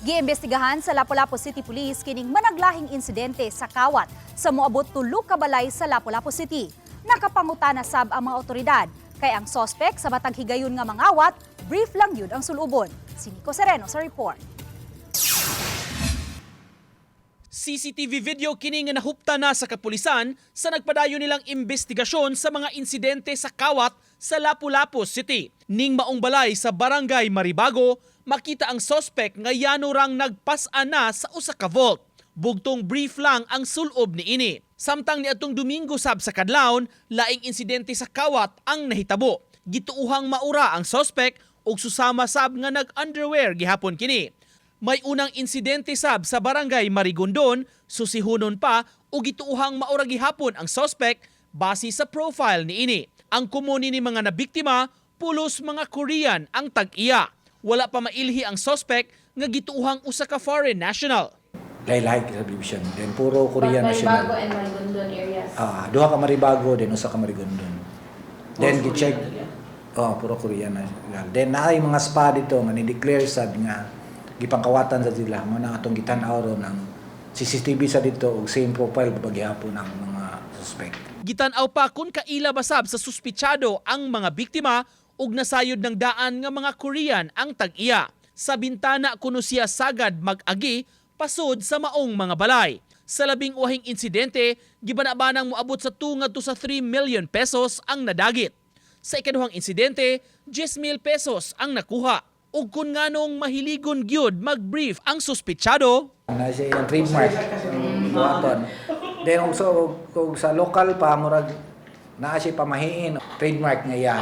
Giimbestigahan sa Lapu-Lapu City Police kining managlahing insidente sa kawat sa moabot 3 ka balay sa Lapu-Lapu City. Nakapangutana sab ang mga otoridad kay ang sospek sa batang higayon nga mangawat, brief lang yun ang sulubon. Si Nico Sereno sa report. CCTV video kini nga nahupta na sa kapulisan sa nagpadayon nilang investigasyon sa mga insidente sa kawat sa Lapu-Lapu City. Ning maong balay sa Barangay Maribago, makita ang sospek nga yanurang nagpas-an na sa usa ka vault. Bugtong brief lang ang sulob ni ini. Samtang niadtong Domingo sab sa kadlawon, laing insidente sa kawat ang nahitabo. Gituuhang maura ang sospek ug susama sab nga nag-underwear gihapon kini. May unang insidente sab sa Barangay Marigondon, susihunon pa ug gituuhang maura gihapon ang sospek base sa profile ni ini. Ang komuni ni mga nabiktima pulos mga Korean ang tag-iya. Wala pa mailhi ang sospek nga gituuhang usa ka foreign national. Lahi-lahi subdivision. Then puro Korean national. Maribago and Marigondon areas. Duha ka Maribago, then usa ka Marigondon. Then gi-check. Puro Korean national. Then naay mga spa dito nga ni-declare sad nga gipangkawatan sa sila mo na atong gitan-aw ron ng CCTV sa dito ug same profile paghihapon ang mga suspect. Gitan-aw pa kung kaila basab sa suspitsado ang mga biktima ug nasayod ng daan nga mga Korean ang tag-iya. Sa bintana kuno siya sagad mag-agi pasod sa maong mga balay. Sa labing uwahing insidente, gibanabanang moabot sa 2 ngadto sa 3 million pesos ang nadagit. Sa ikaduhang insidente, 10,000 pesos ang nakuha. Ug kung nganong mahiligon gyud mag-brief ang suspitsado, Na siya yung trademark buhaton. Then also kung sa local pa murag naa siya pamahiin trademark nga iya.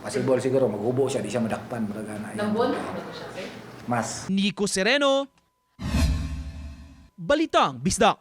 Possible siguro maghubo siya di siya madakpan murag ana. Nambon? Mas Nico Sereno, Balitang Bisdak.